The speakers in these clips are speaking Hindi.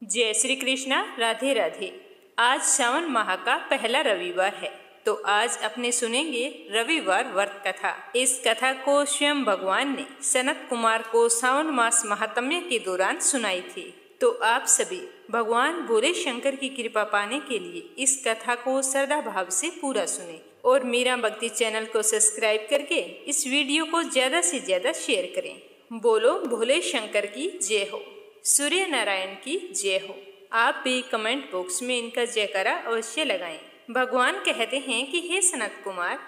जय श्री कृष्णा। राधे राधे। आज सावन माह का पहला रविवार है, तो आज अपने सुनेंगे रविवार व्रत कथा। इस कथा को स्वयं भगवान ने सनत कुमार को सावन मास महात्म्य के दौरान सुनाई थी। तो आप सभी भगवान भोले शंकर की कृपा पाने के लिए इस कथा को श्रद्धा भाव से पूरा सुने और मीरा भक्ति चैनल को सब्सक्राइब करके इस वीडियो को ज्यादा से ज्यादा शेयर करें। बोलो भोले शंकर की जय हो, सूर्य नारायण की जय हो। आप भी कमेंट बॉक्स में इनका जयकारा अवश्य लगाएं। भगवान कहते हैं कि हे सनत कुमार,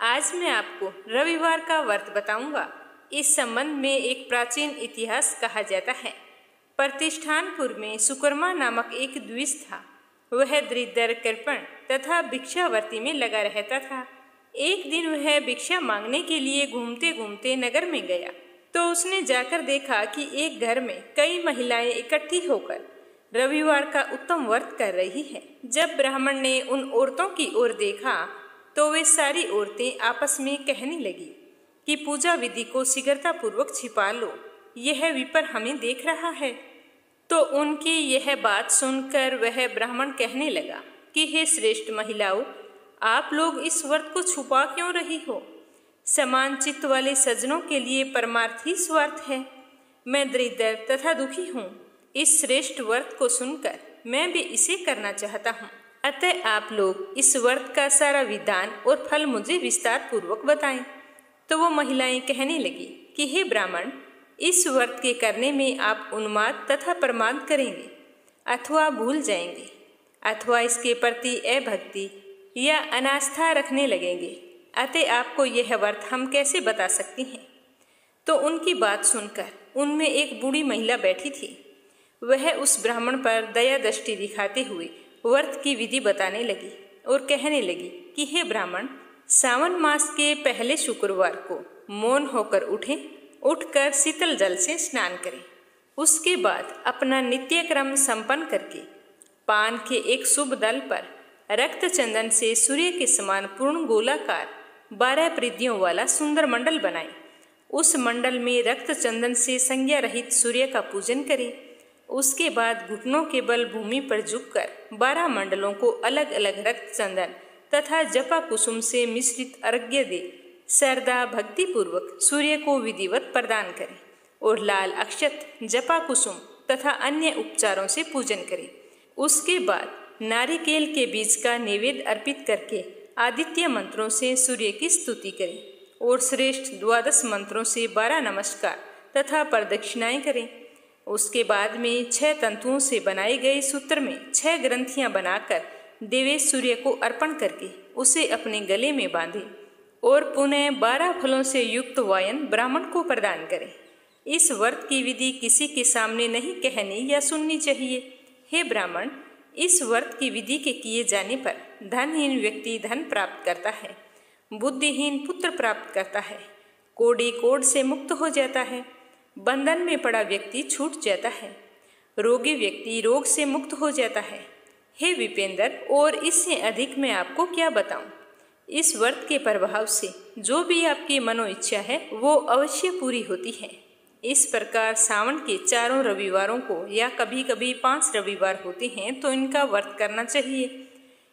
आज मैं आपको रविवार का व्रत बताऊंगा। इस संबंध में एक प्राचीन इतिहास कहा जाता है। प्रतिष्ठानपुर में सुकर्मा नामक एक द्विज था। वह दरिद्र, कृपण तथा भिक्षावर्ती में लगा रहता था। एक दिन वह भिक्षा मांगने के लिए घूमते घूमते नगर में गया तो उसने जाकर देखा कि एक घर में कई महिलाएं इकट्ठी होकर रविवार का उत्तम व्रत कर रही हैं। जब ब्राह्मण ने उन औरतों की ओर देखा तो वे सारी औरतें आपस में कहने लगी कि पूजा विधि को शीघ्रतापूर्वक छिपा लो, यह विपर हमें देख रहा है। तो उनकी यह बात सुनकर वह ब्राह्मण कहने लगा कि हे श्रेष्ठ महिलाओं, आप लोग इस व्रत को छुपा क्यों रही हो? समान चित्त वाले सज्जनों के लिए परमार्थी स्वार्थ है। मैं दरिद्र तथा दुखी हूँ। इस श्रेष्ठ व्रत को सुनकर मैं भी इसे करना चाहता हूँ। अतः आप लोग इस व्रत का सारा विधान और फल मुझे विस्तार पूर्वक बताएं। तो वो महिलाएं कहने लगी कि हे ब्राह्मण, इस व्रत के करने में आप उन्माद तथा प्रमाद करेंगे अथवा भूल जाएंगे अथवा इसके प्रति अभक्ति या अनास्था रखने लगेंगे। अतः आपको यह व्रत हम कैसे बता सकते हैं? तो उनकी बात सुनकर उनमें एक बूढ़ी महिला बैठी थी। वह उस ब्राह्मण पर दया दृष्टि दिखाते हुए व्रत की विधि बताने लगी और कहने लगी कि हे ब्राह्मण, सावन मास के पहले शुक्रवार को मौन होकर उठकर शीतल जल से स्नान करें। उसके बाद अपना नित्य क्रम संपन्न करके पान के एक शुभ दल पर रक्त चंदन से सूर्य के समान पूर्ण गोलाकार 12 परिधियों वाला सुंदर मंडल बनाएं। उस मंडल में रक्त चंदन से संज्ञा रहित सूर्य का पूजन करें। उसके बाद घुटनों के बल भूमि पर झुककर 12 मंडलों को अलग अलग रक्त चंदन तथा जपा कुसुम से मिश्रित अर्घ्य दे श्रद्धा भक्ति पूर्वक सूर्य को विधिवत प्रदान करें और लाल अक्षत, जपा कुसुम तथा अन्य उपचारों से पूजन करें। उसके बाद नारिकेल के बीज का नैवेद्य अर्पित करके आदित्य मंत्रों से सूर्य की स्तुति करें और श्रेष्ठ 12 मंत्रों से 12 नमस्कार तथा प्रदक्षिणाएं करें। उसके बाद में 6 तंतुओं से बनाए गए सूत्र में 6 ग्रंथियां बनाकर देवेश सूर्य को अर्पण करके उसे अपने गले में बांधें और पुनः 12 फलों से युक्त वायन ब्राह्मण को प्रदान करें। इस व्रत की विधि किसी के सामने नहीं कहनी या सुननी चाहिए। हे ब्राह्मण, इस व्रत की विधि के किए जाने पर धनहीन व्यक्ति धन प्राप्त करता है, बुद्धिहीन पुत्र प्राप्त करता है, कोढ़ी कोढ़ से मुक्त हो जाता है, बंधन में पड़ा व्यक्ति छूट जाता है, रोगी व्यक्ति रोग से मुक्त हो जाता है। हे विपेंद्र, और इससे अधिक मैं आपको क्या बताऊं? इस व्रत के प्रभाव से जो भी आपकी मनोइच्छा है वो अवश्य पूरी होती है। इस प्रकार सावन के 4 रविवारों को या कभी कभी 5 रविवार होते हैं तो इनका व्रत करना चाहिए।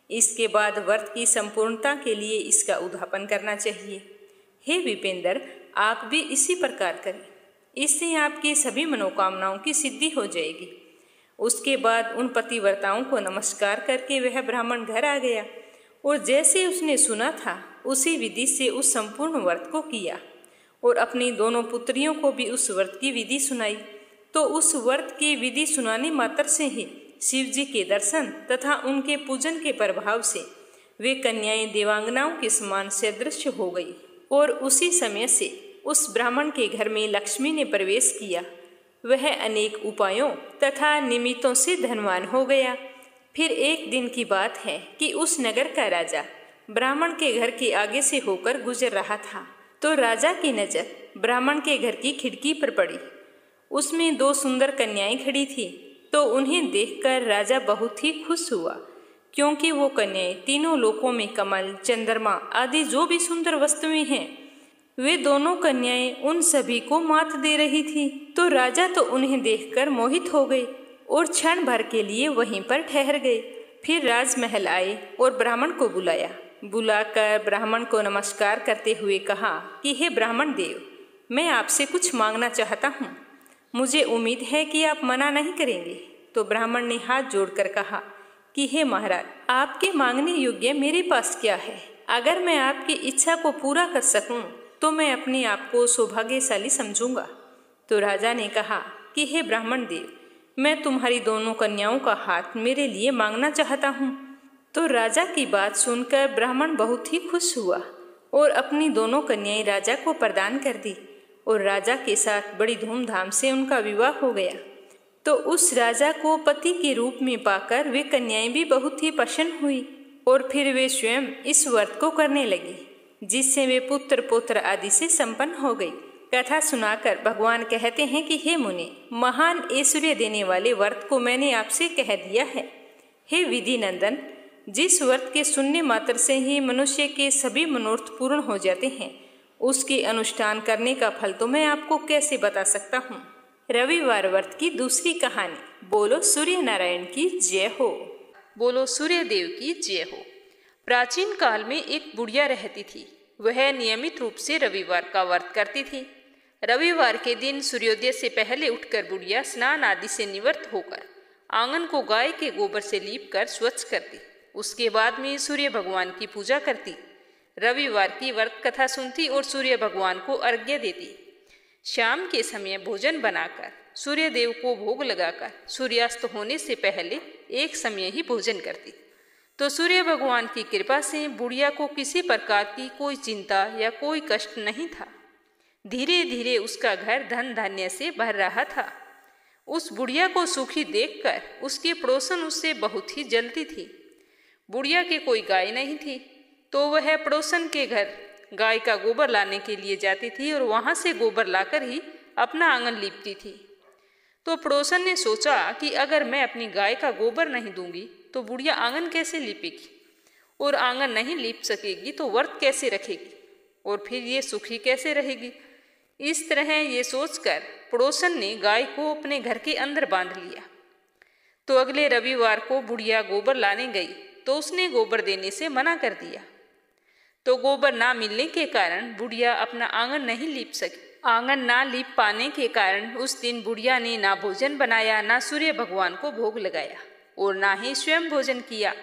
इसके बाद व्रत की संपूर्णता के लिए इसका उद्यापन करना चाहिए। हे विपेंद्र, आप भी इसी प्रकार करें, इससे आपकी सभी मनोकामनाओं की सिद्धि हो जाएगी। उसके बाद उन पतिव्रताओं को नमस्कार करके वह ब्राह्मण घर आ गया और जैसे उसने सुना था उसी विधि से उस संपूर्ण व्रत को किया और अपनी दोनों पुत्रियों को भी उस व्रत की विधि सुनाई। तो उस व्रत की विधि सुनाने मात्र से ही शिव जी के दर्शन तथा उनके पूजन के प्रभाव से वे कन्याएं देवांगनाओं के समान सदृश हो गई और उसी समय से उस ब्राह्मण के घर में लक्ष्मी ने प्रवेश किया। वह अनेक उपायों तथा निमित्तों से धनवान हो गया। फिर एक दिन की बात है कि उस नगर का राजा ब्राह्मण के घर के आगे से होकर गुजर रहा था तो राजा की नज़र ब्राह्मण के घर की खिड़की पर पड़ी। उसमें 2 सुंदर कन्याएं खड़ी थी। तो उन्हें देखकर राजा बहुत ही खुश हुआ, क्योंकि वो कन्याएं तीनों लोकों में कमल, चंद्रमा आदि जो भी सुंदर वस्तुएं हैं वे दोनों कन्याएं उन सभी को मात दे रही थी। तो राजा तो उन्हें देखकर मोहित हो गए और क्षण भर के लिए वहीं पर ठहर गए। फिर राजमहल आए और ब्राह्मण को बुलाया। बुलाकर ब्राह्मण को नमस्कार करते हुए कहा कि हे ब्राह्मण देव, मैं आपसे कुछ मांगना चाहता हूँ। मुझे उम्मीद है कि आप मना नहीं करेंगे। तो ब्राह्मण ने हाथ जोड़कर कहा कि हे महाराज, आपके मांगने योग्य मेरे पास क्या है। अगर मैं आपकी इच्छा को पूरा कर सकूं तो मैं अपने आप को सौभाग्यशाली समझूंगा। तो राजा ने कहा कि हे ब्राह्मण देव, मैं तुम्हारी दोनों कन्याओं का हाथ मेरे लिए मांगना चाहता हूँ। तो राजा की बात सुनकर ब्राह्मण बहुत ही खुश हुआ और अपनी दोनों कन्याएं राजा को प्रदान कर दी और राजा के साथ बड़ी धूमधाम से उनका विवाह हो गया। तो उस राजा को पति के रूप में पाकर वे कन्याएं भी बहुत ही प्रसन्न हुई और फिर वे स्वयं इस व्रत को करने लगी, जिससे वे पुत्र पौत्र आदि से संपन्न हो गई। कथा सुनाकर भगवान कहते हैं कि हे मुनि, महान ऐश्वर्य देने वाले व्रत को मैंने आपसे कह दिया है। हे विधि नंदन, जिस व्रत के सुनने मात्र से ही मनुष्य के सभी मनोरथ पूर्ण हो जाते हैं, उसके अनुष्ठान करने का फल तो मैं आपको कैसे बता सकता हूँ। रविवार व्रत की दूसरी कहानी। बोलो सूर्य नारायण की जय हो। बोलो सूर्य देव की जय हो। प्राचीन काल में एक बुढ़िया रहती थी। वह नियमित रूप से रविवार का व्रत करती थी। रविवार के दिन सूर्योदय से पहले उठकर बुढ़िया स्नान आदि से निवृत्त होकर आंगन को गाय के गोबर से लीप कर स्वच्छ करती। उसके बाद में सूर्य भगवान की पूजा करती, रविवार की व्रत कथा सुनती और सूर्य भगवान को अर्घ्य देती। शाम के समय भोजन बनाकर सूर्य देव को भोग लगाकर सूर्यास्त होने से पहले एक समय ही भोजन करती। तो सूर्य भगवान की कृपा से बुढ़िया को किसी प्रकार की कोई चिंता या कोई कष्ट नहीं था। धीरे धीरे उसका घर धन धान्य से भर रहा था। उस बुढ़िया को सुखी देखकर उसकी पड़ोसन उससे बहुत ही जलती थी। बुढ़िया के कोई गाय नहीं थी, तो वह पड़ोसन के घर गाय का गोबर लाने के लिए जाती थी और वहां से गोबर लाकर ही अपना आंगन लीपती थी। तो पड़ोसन ने सोचा कि अगर मैं अपनी गाय का गोबर नहीं दूंगी तो बुढ़िया आंगन कैसे लीपेगी, और आंगन नहीं लीप सकेगी तो व्रत कैसे रखेगी, और फिर ये सुखी कैसे रहेगी। इस तरह ये सोचकर पड़ोसन ने गाय को अपने घर के अंदर बांध लिया। तो अगले रविवार को बुढ़िया गोबर लाने गई तो उसने गोबर देने से मना कर दिया। तो गोबर ना मिलने के कारण बुढ़िया अपना आंगन नहीं लीप सकी। आंगन ना लीप पाने के कारण उस दिन बुढ़िया ने ना भोजन बनाया, ना सूर्य भगवान को भोग लगाया और ना ही स्वयं भोजन किया।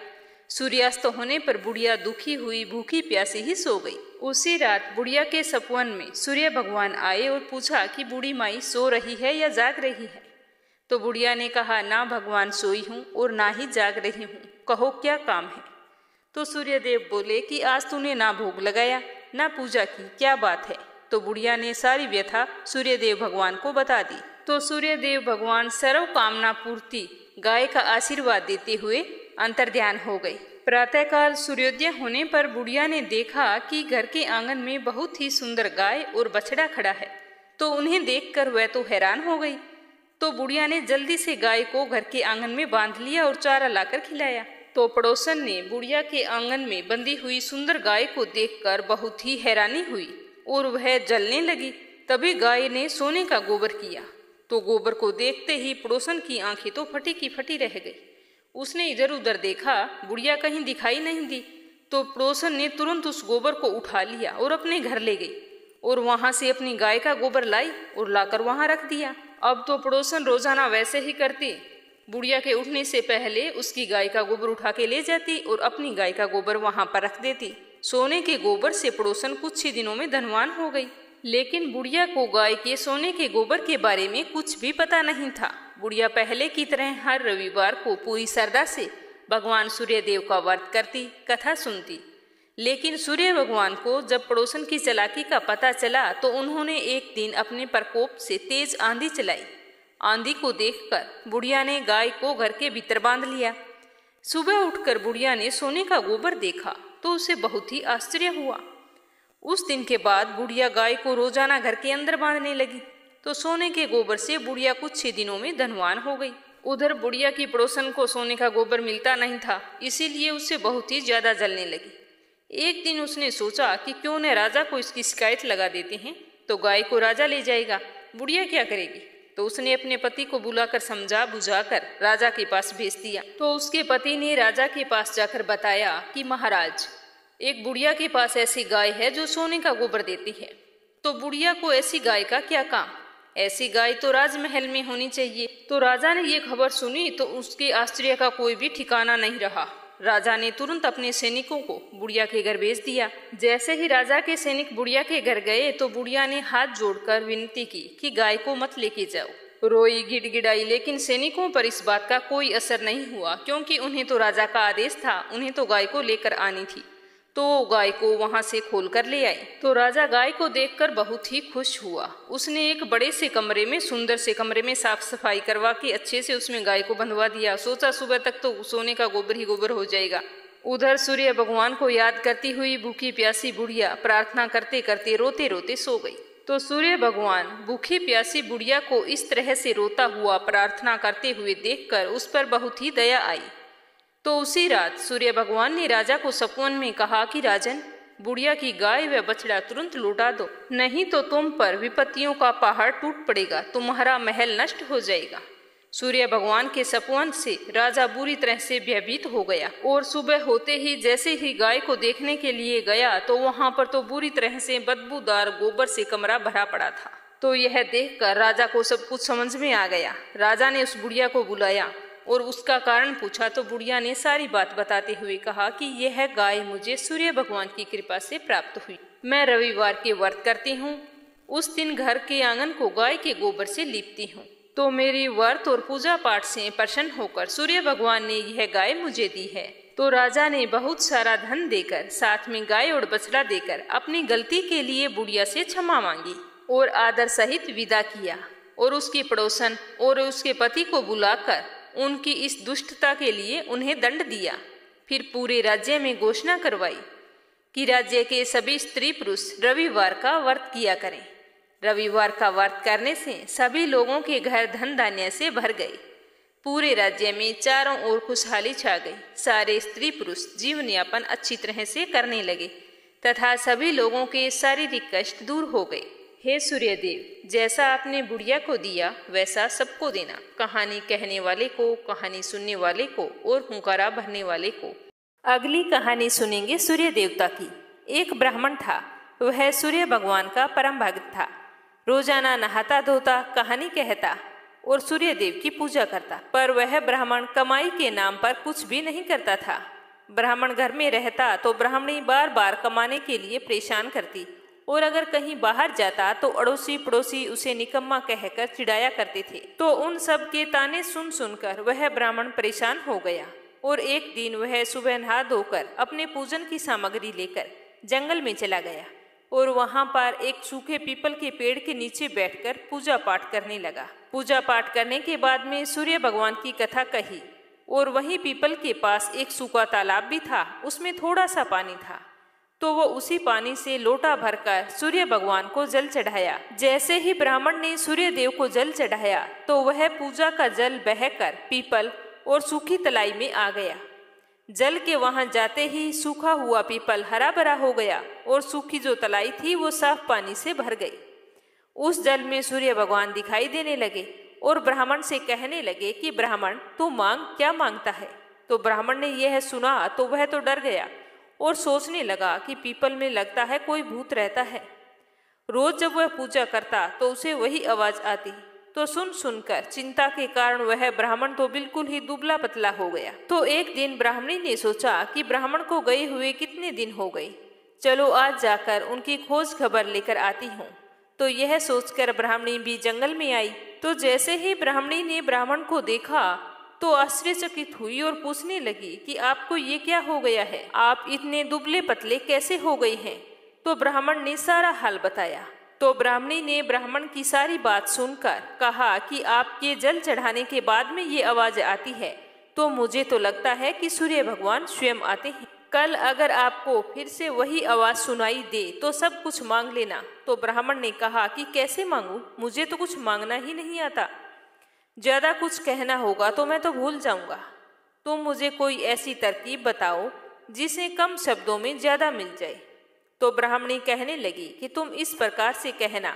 सूर्यास्त होने पर बुढ़िया दुखी हुई, भूखी प्यासी ही सो गई। उसी रात बुढ़िया के सपन में सूर्य भगवान आए और पूछा कि बूढ़ी माई सो रही है या जाग रही है। तो बुढ़िया ने कहा, ना भगवान सोई हूँ और ना ही जाग रही हूँ, कहो क्या काम है। तो सूर्यदेव बोले कि आज तूने ना भोग लगाया ना पूजा की, क्या बात है। तो बुढ़िया ने सारी व्यथा सूर्यदेव भगवान को बता दी। तो सूर्यदेव भगवान सर्व कामना पूर्ति गाय का आशीर्वाद देते हुए अंतर्ध्यान हो गए। प्रातःकाल सूर्योदय होने पर बुढ़िया ने देखा कि घर के आंगन में बहुत ही सुंदर गाय और बछड़ा खड़ा है। तो उन्हें देखकर वह तो हैरान हो गई। तो बुढ़िया ने जल्दी से गाय को घर के आंगन में बांध लिया और चारा लाकर खिलाया। तो पड़ोसन ने बुढ़िया के आंगन में बंधी हुई सुंदर गाय को देखकर बहुत ही हैरानी हुई और वह जलने लगी। तभी गाय ने सोने का गोबर किया। तो गोबर को देखते ही पड़ोसन की आंखें तो फटी की फटी रह गई। उसने इधर उधर देखा, बुढ़िया कहीं दिखाई नहीं दी। तो पड़ोसन ने तुरंत उस गोबर को उठा लिया और अपने घर ले गई और वहां से अपनी गाय का गोबर लाई और लाकर वहां रख दिया। अब तो पड़ोसन रोजाना वैसे ही करती। बुढ़िया के उठने से पहले उसकी गाय का गोबर उठा के ले जाती और अपनी गाय का गोबर वहां पर रख देती। सोने के गोबर से पड़ोसन कुछ ही दिनों में धनवान हो गई। लेकिन बुढ़िया को गाय के सोने के गोबर के बारे में कुछ भी पता नहीं था। बुढ़िया पहले की तरह हर रविवार को पूरी श्रद्धा से भगवान सूर्यदेव का व्रत करती, कथा सुनती। लेकिन सूर्य भगवान को जब पड़ोसन की चालाकी का पता चला तो उन्होंने एक दिन अपने प्रकोप से तेज आंधी चलाई। आंधी को देखकर बुढ़िया ने गाय को घर के भीतर बांध लिया। सुबह उठकर बुढ़िया ने सोने का गोबर देखा तो उसे बहुत ही आश्चर्य हुआ। उस दिन के बाद बुढ़िया गाय को रोजाना घर के अंदर बांधने लगी। तो सोने के गोबर से बुढ़िया कुछ ही दिनों में धनवान हो गई। उधर बुढ़िया की पड़ोसन को सोने का गोबर मिलता नहीं था, इसीलिए उससे बहुत ही ज्यादा जलने लगी। एक दिन उसने सोचा कि क्यों न राजा को इसकी शिकायत लगा देते हैं, तो गाय को राजा ले जाएगा, बुढ़िया क्या करेगी। तो उसने अपने पति को बुलाकर समझा बुझाकर राजा के पास भेज दिया। तो उसके पति ने राजा के पास जाकर बताया कि महाराज, एक बुढ़िया के पास ऐसी गाय है जो सोने का गोबर देती है। तो बुढ़िया को ऐसी गाय का क्या काम, ऐसी गाय तो राजमहल में होनी चाहिए। तो राजा ने ये खबर सुनी तो उसके आश्चर्य का कोई भी ठिकाना नहीं रहा। राजा ने तुरंत अपने सैनिकों को बुढ़िया के घर भेज दिया। जैसे ही राजा के सैनिक बुढ़िया के घर गए तो बुढ़िया ने हाथ जोड़कर विनती की कि गाय को मत लेके जाओ। रोई गिड़गिड़ाई, लेकिन सैनिकों पर इस बात का कोई असर नहीं हुआ, क्योंकि उन्हें तो राजा का आदेश था, उन्हें तो गाय को लेकर आनी थी। तो गाय को वहां से खोल कर ले आए। तो राजा गाय को देखकर बहुत ही खुश हुआ। उसने एक बड़े से कमरे में, सुंदर से कमरे में साफ सफाई करवा के अच्छे से उसमें गाय को बंधवा दिया। सोचा सुबह तक तो सोने का गोबर ही गोबर हो जाएगा। उधर सूर्य भगवान को याद करती हुई भूखी प्यासी बुढ़िया प्रार्थना करते करते रोते रोते सो गई। तो सूर्य भगवान भूखी प्यासी बुढ़िया को इस तरह से रोता हुआ प्रार्थना करते हुए देखकर उस पर बहुत ही दया आई। तो उसी रात सूर्य भगवान ने राजा को सपन में कहा कि राजन, बुढ़िया की गाय व बछड़ा तुरंत लौटा दो, नहीं तो तुम पर विपत्तियों का पहाड़ टूट पड़ेगा, तुम्हारा महल नष्ट हो जाएगा। सूर्य भगवान के सपन से राजा बुरी तरह से भयभीत हो गया और सुबह होते ही जैसे ही गाय को देखने के लिए गया तो वहां पर तो बुरी तरह से बदबूदार गोबर से कमरा भरा पड़ा था। तो यह देखकर राजा को सब कुछ समझ में आ गया। राजा ने उस बुढ़िया को बुलाया और उसका कारण पूछा तो बुढ़िया ने सारी बात बताते हुए कहा कि यह गाय मुझे सूर्य भगवान की कृपा से प्राप्त हुई। मैं रविवार के व्रत करती हूँ, उस दिन घर के आंगन को गाय के गोबर से लीपती हूँ। तो मेरी व्रत और पूजा पाठ से प्रसन्न होकर सूर्य भगवान ने यह गाय मुझे दी है। तो राजा ने बहुत सारा धन देकर, साथ में गाय और बछड़ा देकर अपनी गलती के लिए बुढ़िया से क्षमा मांगी और आदर सहित विदा किया और उसकी पड़ोसन और उसके पति को बुलाकर उनकी इस दुष्टता के लिए उन्हें दंड दिया। फिर पूरे राज्य में घोषणा करवाई कि राज्य के सभी स्त्री पुरुष रविवार का व्रत किया करें। रविवार का व्रत करने से सभी लोगों के घर धन धान्य से भर गए। पूरे राज्य में चारों ओर खुशहाली छा गई। सारे स्त्री पुरुष जीवन यापन अच्छी तरह से करने लगे तथा सभी लोगों के शारीरिक कष्ट दूर हो गए। हे सूर्यदेव, जैसा आपने बुढ़िया को दिया वैसा सबको देना, कहानी कहने वाले को, कहानी सुनने वाले को और हुंकारा भरने वाले को। अगली कहानी सुनेंगे सूर्य देवता की। एक ब्राह्मण था, वह सूर्य भगवान का परम भक्त था। रोजाना नहाता धोता, कहानी कहता और सूर्य देव की पूजा करता। पर वह ब्राह्मण कमाई के नाम पर कुछ भी नहीं करता था। ब्राह्मण घर में रहता तो ब्राह्मणी बार बार कमाने के लिए परेशान करती और अगर कहीं बाहर जाता तो अड़ोसी पड़ोसी उसे निकम्मा कहकर चिढ़ाया करते थे। तो उन सब के ताने सुन सुनकर वह ब्राह्मण परेशान हो गया और एक दिन वह सुबह नहा धोकर अपने पूजन की सामग्री लेकर जंगल में चला गया और वहां पर एक सूखे पीपल के पेड़ के नीचे बैठकर पूजा पाठ करने लगा। पूजा पाठ करने के बाद में सूर्य भगवान की कथा कही और वहीं पीपल के पास एक सूखा तालाब भी था, उसमें थोड़ा सा पानी था। तो वो उसी पानी से लोटा भरकर सूर्य भगवान को जल चढ़ाया। जैसे ही ब्राह्मण ने सूर्य देव को जल चढ़ाया तो वह पूजा का जल बहकर पीपल और सूखी तलाई में आ गया। जल के वहां जाते ही सूखा हुआ पीपल हरा भरा हो गया और सूखी जो तलाई थी वो साफ पानी से भर गई। उस जल में सूर्य भगवान दिखाई देने लगे और ब्राह्मण से कहने लगे कि ब्राह्मण, तू मांग, क्या मांगता है। तो ब्राह्मण ने यह सुना तो वह तो डर गया और सोचने लगा कि पीपल में लगता है कोई भूत रहता है। रोज जब वह पूजा करता तो उसे वही आवाज आती। तो सुन सुनकर चिंता के कारण वह ब्राह्मण तो बिल्कुल ही दुबला पतला हो गया। तो एक दिन ब्राह्मणी ने सोचा कि ब्राह्मण को गए हुए कितने दिन हो गए, चलो आज जाकर उनकी खोज खबर लेकर आती हूँ। तो यह सोचकर ब्राह्मणी भी जंगल में आई। तो जैसे ही ब्राह्मणी ने ब्राह्मण को देखा तो आश्चर्यचकित हुई और पूछने लगी कि आपको ये क्या हो गया है, आप इतने दुबले पतले कैसे हो गए हैं। तो ब्राह्मण ने सारा हाल बताया। तो ब्राह्मणी ने ब्राह्मण की सारी बात सुनकर कहा कि आपके जल चढ़ाने के बाद में ये आवाज आती है तो मुझे तो लगता है कि सूर्य भगवान स्वयं आते हैं। कल अगर आपको फिर से वही आवाज सुनाई दे तो सब कुछ मांग लेना। तो ब्राह्मण ने कहा कि कैसे मांगू, मुझे तो कुछ मांगना ही नहीं आता, ज्यादा कुछ कहना होगा तो मैं तो भूल जाऊंगा। तुम मुझे कोई ऐसी तरकीब बताओ जिसे कम शब्दों में ज्यादा मिल जाए। तो ब्राह्मणी कहने लगी कि तुम इस प्रकार से कहना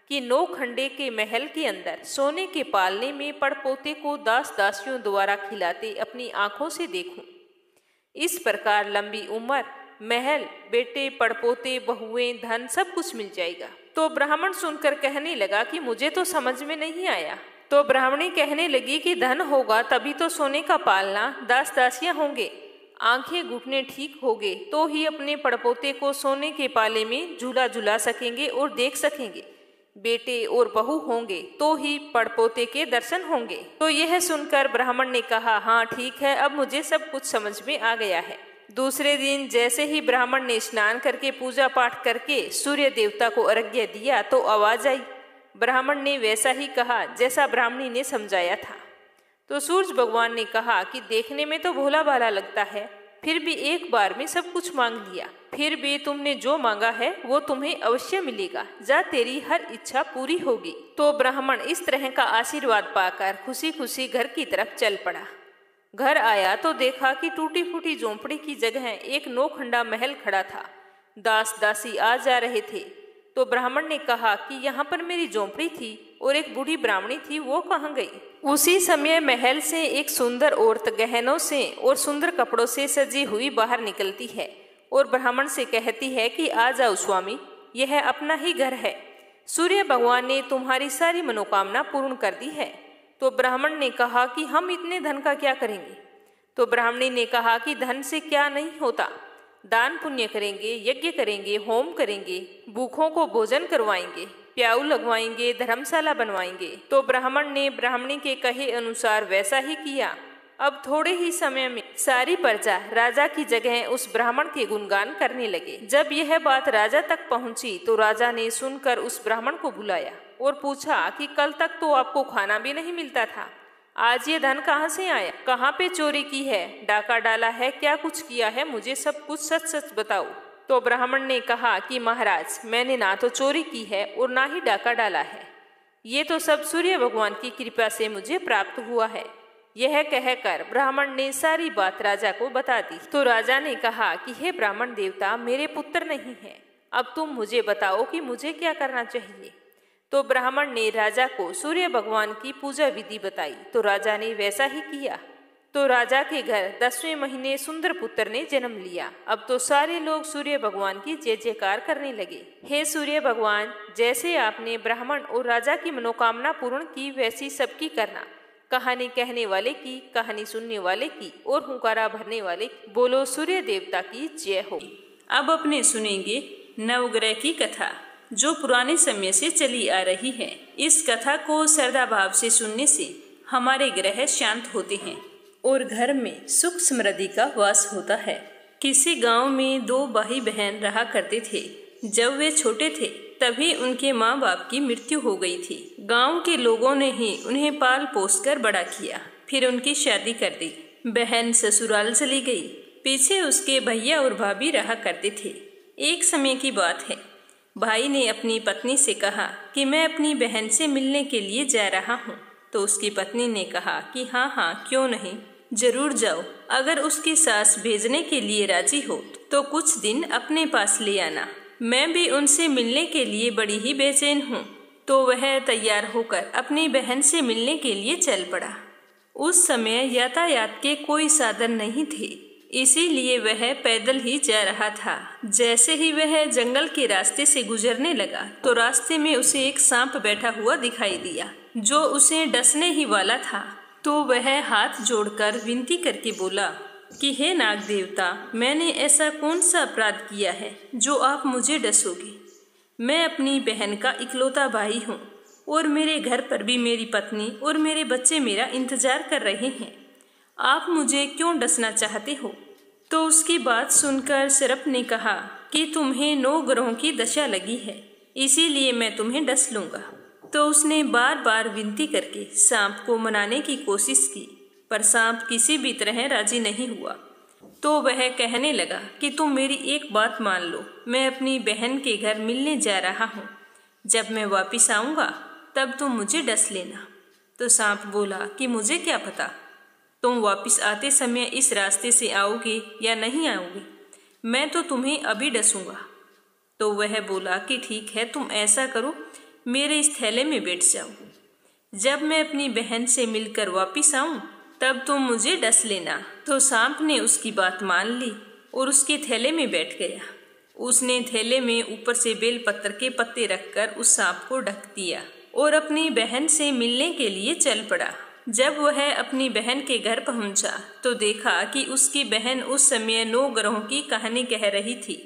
कि 9 खंडे के महल के अंदर सोने के पालने में पड़पोते को दास दासियों द्वारा खिलाते अपनी आंखों से देखूं। इस प्रकार लंबी उम्र, महल, बेटे, पड़पोते, बहुएं, धन सब कुछ मिल जाएगा। तो ब्राह्मण सुनकर कहने लगा कि मुझे तो समझ में नहीं आया। तो ब्राह्मणी कहने लगी कि धन होगा तभी तो सोने का पालना, दास दासियां होंगे, आंखें घुटने ठीक होंगे तो ही अपने पड़पोते को सोने के पाले में झूला झुला सकेंगे और देख सकेंगे। बेटे और बहू होंगे तो ही पड़पोते के दर्शन होंगे। तो यह सुनकर ब्राह्मण ने कहा, हाँ ठीक है, अब मुझे सब कुछ समझ में आ गया है। दूसरे दिन जैसे ही ब्राह्मण ने स्नान करके पूजा पाठ करके सूर्य देवता को अर्घ्य दिया तो आवाज आई। ब्राह्मण ने वैसा ही कहा जैसा ब्राह्मणी ने समझाया था। तो सूरज भगवान ने कहा कि देखने में तो भोला भाला लगता है, फिर भी एक बार में सब कुछ मांग लिया। फिर भी तुमने जो मांगा है वो तुम्हें अवश्य मिलेगा। जा, तेरी हर इच्छा पूरी होगी। तो ब्राह्मण इस तरह का आशीर्वाद पाकर खुशी खुशी घर की तरफ चल पड़ा। घर आया तो देखा कि टूटी फूटी झोंपड़ी की जगह एक 9 खंडा महल खड़ा था। दास दासी आ जा रहे थे। तो ब्राह्मण ने कहा कि यहाँ पर मेरी झोंपड़ी थी और एक बूढ़ी ब्राह्मणी थी, वो कहाँ गई? उसी समय महल से एक सुंदर औरत गहनों से और सुंदर कपड़ों से सजी हुई बाहर निकलती है और ब्राह्मण से कहती है कि आ जाओ स्वामी, यह अपना ही घर है। सूर्य भगवान ने तुम्हारी सारी मनोकामना पूर्ण कर दी है। तो ब्राह्मण ने कहा कि हम इतने धन का क्या करेंगे? तो ब्राह्मणी ने कहा कि धन से क्या नहीं होता, दान पुण्य करेंगे, यज्ञ करेंगे, होम करेंगे, भूखों को भोजन करवाएंगे, प्याऊ लगवाएंगे, धर्मशाला बनवाएंगे। तो ब्राह्मण ने ब्राह्मणी के कहे अनुसार वैसा ही किया। अब थोड़े ही समय में सारी प्रजा राजा की जगह उस ब्राह्मण के गुणगान करने लगे। जब यह बात राजा तक पहुंची तो राजा ने सुनकर उस ब्राह्मण को बुलाया और पूछा कि कल तक तो आपको खाना भी नहीं मिलता था, आज ये धन कहाँ से आया? कहाँ पे चोरी की है, डाका डाला है, क्या कुछ किया है? मुझे सब कुछ सच सच बताओ। तो ब्राह्मण ने कहा कि महाराज, मैंने ना तो चोरी की है और ना ही डाका डाला है, ये तो सब सूर्य भगवान की कृपा से मुझे प्राप्त हुआ है। यह कहकर ब्राह्मण ने सारी बात राजा को बता दी। तो राजा ने कहा कि हे ब्राह्मण देवता, मेरे पुत्र नहीं है, अब तुम मुझे बताओ कि मुझे क्या करना चाहिए। तो ब्राह्मण ने राजा को सूर्य भगवान की पूजा विधि बताई। तो राजा ने वैसा ही किया। तो राजा के घर 10वें महीने सुंदर पुत्र ने जन्म लिया। अब तो सारे लोग सूर्य भगवान की जय जयकार करने लगे। हे सूर्य भगवान, जैसे आपने ब्राह्मण और राजा की मनोकामना पूर्ण की वैसी सबकी करना। कहानी कहने वाले की, कहानी सुनने वाले की और हुंकारा भरने वाले की। बोलो सूर्य देवता की जय हो। अब अपने सुनेंगे नवग्रह की कथा, जो पुराने समय से चली आ रही है। इस कथा को श्रद्धा भाव से सुनने से हमारे ग्रह शांत होते हैं और घर में सुख समृद्धि का वास होता है। किसी गांव में 2 भाई बहन रहा करते थे। जब वे छोटे थे तभी उनके माँ बाप की मृत्यु हो गई थी। गांव के लोगों ने ही उन्हें पाल पोस कर बड़ा किया, फिर उनकी शादी कर दी। बहन ससुराल चली गई, पीछे उसके भैया और भाभी रहा करते थे। एक समय की बात है, भाई ने अपनी पत्नी से कहा कि मैं अपनी बहन से मिलने के लिए जा रहा हूँ। तो उसकी पत्नी ने कहा कि हाँ हाँ, क्यों नहीं, जरूर जाओ। अगर उसकी सास भेजने के लिए राजी हो तो कुछ दिन अपने पास ले आना, मैं भी उनसे मिलने के लिए बड़ी ही बेचैन हूँ। तो वह तैयार होकर अपनी बहन से मिलने के लिए चल पड़ा। उस समय यातायात के कोई साधन नहीं थे, इसीलिए वह पैदल ही जा रहा था। जैसे ही वह जंगल के रास्ते से गुजरने लगा तो रास्ते में उसे एक सांप बैठा हुआ दिखाई दिया, जो उसे डसने ही वाला था। तो वह हाथ जोड़कर विनती करके बोला कि हे नाग देवता, मैंने ऐसा कौन सा अपराध किया है जो आप मुझे डसोगे? मैं अपनी बहन का इकलौता भाई हूँ और मेरे घर पर भी मेरी पत्नी और मेरे बच्चे मेरा इंतजार कर रहे हैं। आप मुझे क्यों डसना चाहते हो? तो उसकी बात सुनकर सर्प ने कहा कि तुम्हें 9 ग्रहों की दशा लगी है, इसीलिए मैं तुम्हें डस लूंगा। तो उसने बार बार विनती करके सांप को मनाने की कोशिश की, पर सांप किसी भी तरह राजी नहीं हुआ। तो वह कहने लगा कि तुम मेरी एक बात मान लो, मैं अपनी बहन के घर मिलने जा रहा हूँ, जब मैं वापिस आऊँगा तब तुम मुझे डस लेना। तो सांप बोला कि मुझे क्या पता, तुम वापिस आते समय इस रास्ते से आओगे या नहीं आओगे, मैं तो तुम्हें अभी डसूंगा। तो वह बोला कि ठीक है, तुम ऐसा करो, मेरे इस थैले में बैठ जाओ। जब मैं अपनी बहन से मिलकर वापिस आऊं तब तुम मुझे डस लेना। तो सांप ने उसकी बात मान ली और उसके थैले में बैठ गया। उसने थैले में ऊपर से बेलपत्र के पत्ते रखकर उस सांप को ढक दिया और अपनी बहन से मिलने के लिए चल पड़ा। जब वह अपनी बहन के घर पहुंचा तो देखा कि उसकी बहन उस समय 9 ग्रहों की कहानी कह रही थी।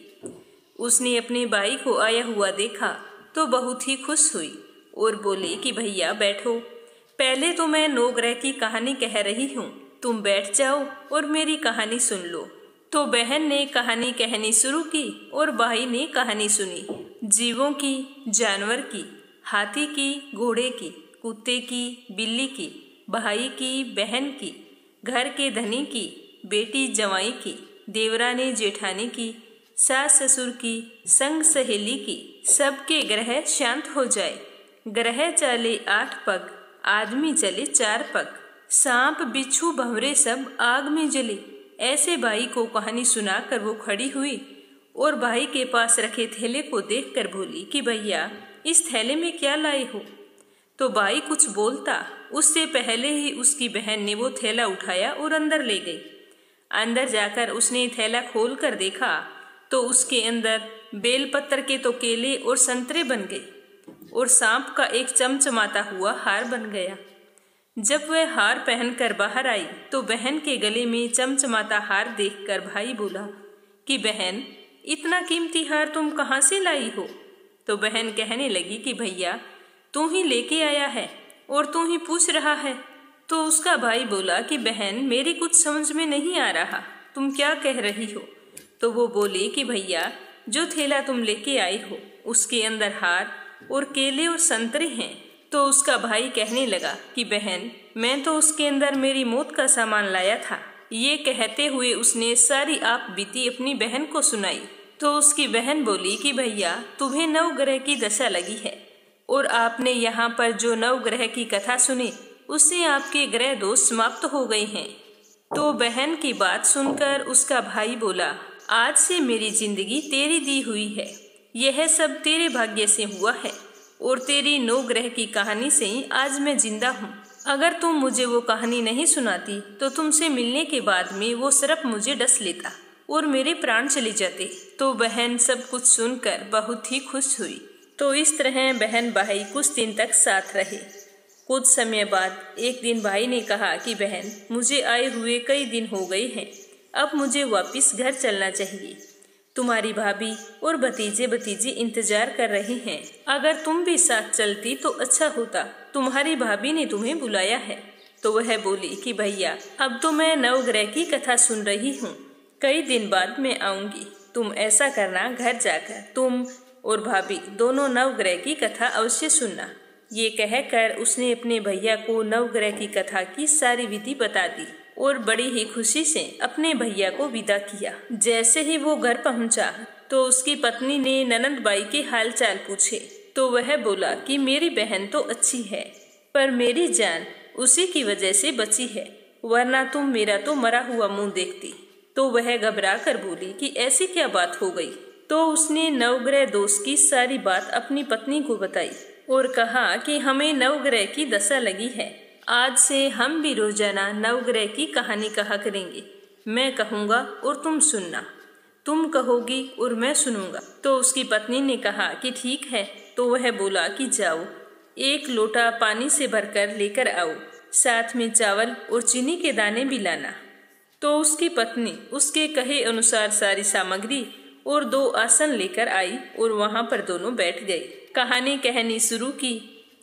उसने अपने भाई को आया हुआ देखा तो बहुत ही खुश हुई और बोले कि भैया बैठो, पहले तो मैं 9 ग्रह की कहानी कह रही हूँ, तुम बैठ जाओ और मेरी कहानी सुन लो। तो बहन ने कहानी कहनी शुरू की और भाई ने कहानी सुनी। जीवों की, जानवर की, हाथी की, घोड़े की, कुत्ते की, बिल्ली की, भाई की, बहन की, घर के धनी की, बेटी जवाई की, देवरानी जेठानी की, सास ससुर की, संग सहेली की, सबके ग्रह शांत हो जाए। ग्रह चले 8 पग, आदमी चले 4 पग, सांप बिच्छू भंवरे सब आग में जले। ऐसे भाई को कहानी सुनाकर वो खड़ी हुई और भाई के पास रखे थैले को देखकर बोली कि भैया इस थैले में क्या लाए हो। तो भाई कुछ बोलता उससे पहले ही उसकी बहन ने वो थैला उठाया और अंदर ले गई। अंदर जाकर उसने थैला खोल कर देखा तो उसके अंदर बेलपत्र के तो केले और संतरे बन गए और सांप का एक चमचमाता हुआ हार बन गया। जब वह हार पहनकर बाहर आई तो बहन के गले में चमचमाता हार देखकर भाई बोला कि बहन इतना कीमती हार तुम कहाँ से लाई हो। तो बहन कहने लगी कि भैया तू ही लेके आया है और तू ही पूछ रहा है। तो उसका भाई बोला कि बहन मेरी कुछ समझ में नहीं आ रहा, तुम क्या कह रही हो। तो वो बोले कि भैया जो थैला तुम लेके आए हो उसके अंदर हार और केले और संतरे हैं। तो उसका भाई कहने लगा कि बहन मैं तो उसके अंदर मेरी मौत का सामान लाया था। ये कहते हुए उसने सारी आप बीती अपनी बहन को सुनाई। तो उसकी बहन बोली कि भैया तुम्हें 9 ग्रह की दशा लगी है और आपने यहाँ पर जो 9 ग्रह की कथा सुनी उससे आपके ग्रह दोष समाप्त हो गए हैं। तो बहन की बात सुनकर उसका भाई बोला आज से मेरी जिंदगी तेरी दी हुई है, यह सब तेरे भाग्य से हुआ है और तेरी 9 ग्रह की कहानी से ही आज मैं जिंदा हूँ। अगर तुम मुझे वो कहानी नहीं सुनाती तो तुमसे मिलने के बाद में वो सर्प मुझे डस लेता और मेरे प्राण चले जाते। तो बहन सब कुछ सुनकर बहुत ही खुश हुई। तो इस तरह बहन भाई कुछ दिन तक साथ रहे। कुछ समय बाद एक दिन भाई ने कहा कि बहन मुझे आए हुए कई दिन हो गए हैं, अब मुझे वापस घर चलना चाहिए। तुम्हारी भाभी और भतीजे भतीजी इंतजार कर रही हैं। अगर तुम भी साथ चलती तो अच्छा होता, तुम्हारी भाभी ने तुम्हें बुलाया है। तो वह बोली कि भैया अब तो मैं 9 ग्रह की कथा सुन रही हूँ, कई दिन बाद मैं आऊंगी। तुम ऐसा करना घर जाकर तुम और भाभी दोनों 9 ग्रह की कथा अवश्य सुनना। ये कहकर उसने अपने भैया को 9 ग्रह की कथा की सारी विधि बता दी और बड़ी ही खुशी से अपने भैया को विदा किया। जैसे ही वो घर पहुंचा तो उसकी पत्नी ने ननद बाई के हाल चाल पूछे। तो वह बोला कि मेरी बहन तो अच्छी है पर मेरी जान उसी की वजह से बची है, वरना तुम मेरा तो मरा हुआ मुंह देखती। तो वह घबरा कर बोली कि ऐसी क्या बात हो गई। तो उसने 9 ग्रह दोष की सारी बात अपनी पत्नी को बताई और कहा कि हमें 9 ग्रह की दशा लगी है, आज से हम भी रोजाना 9 ग्रह की कहानी कहा करेंगे। मैं कहूँगा और तुम सुनना, तुम कहोगी और मैं सुनूंगा। तो उसकी पत्नी ने कहा कि ठीक है। तो वह बोला कि जाओ 1 लोटा पानी से भरकर लेकर आओ, साथ में चावल और चीनी के दाने भी लाना। तो उसकी पत्नी उसके कहे अनुसार सारी सामग्री और 2 आसन लेकर आई और वहां पर दोनों बैठ गए। कहानी कहनी शुरू की।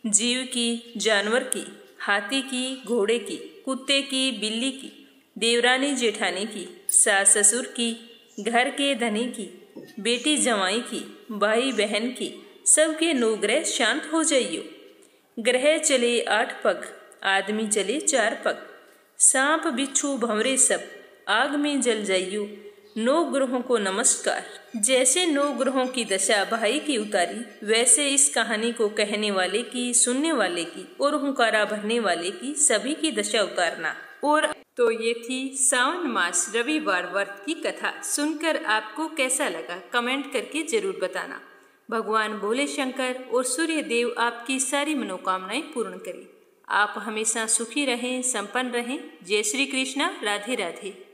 जीव की, जानवर की, हाथी की, घोड़े की, कुत्ते की, बिल्ली की, देवरानी जेठानी की, सास ससुर की, घर के धनी की, बेटी जवाई की, भाई बहन की, सबके 9 ग्रह शांत हो जाइयो। ग्रह चले 8 पग, आदमी चले 4 पग, सांप बिच्छू भंवरे सब आग में जल जाइयो। 9 ग्रहों को नमस्कार। जैसे 9 ग्रहों की दशा भाई की उतारी, वैसे इस कहानी को कहने वाले की, सुनने वाले की और हुंकारा भरने वाले की सभी की दशा उतारना। और तो ये थी सावन मास रविवार व्रत की कथा। सुनकर आपको कैसा लगा कमेंट करके जरूर बताना। भगवान भोले शंकर और सूर्य देव आपकी सारी मनोकामनाएं पूर्ण करें। आप हमेशा सुखी रहें, संपन्न रहें। जय श्री कृष्णा। राधे राधे।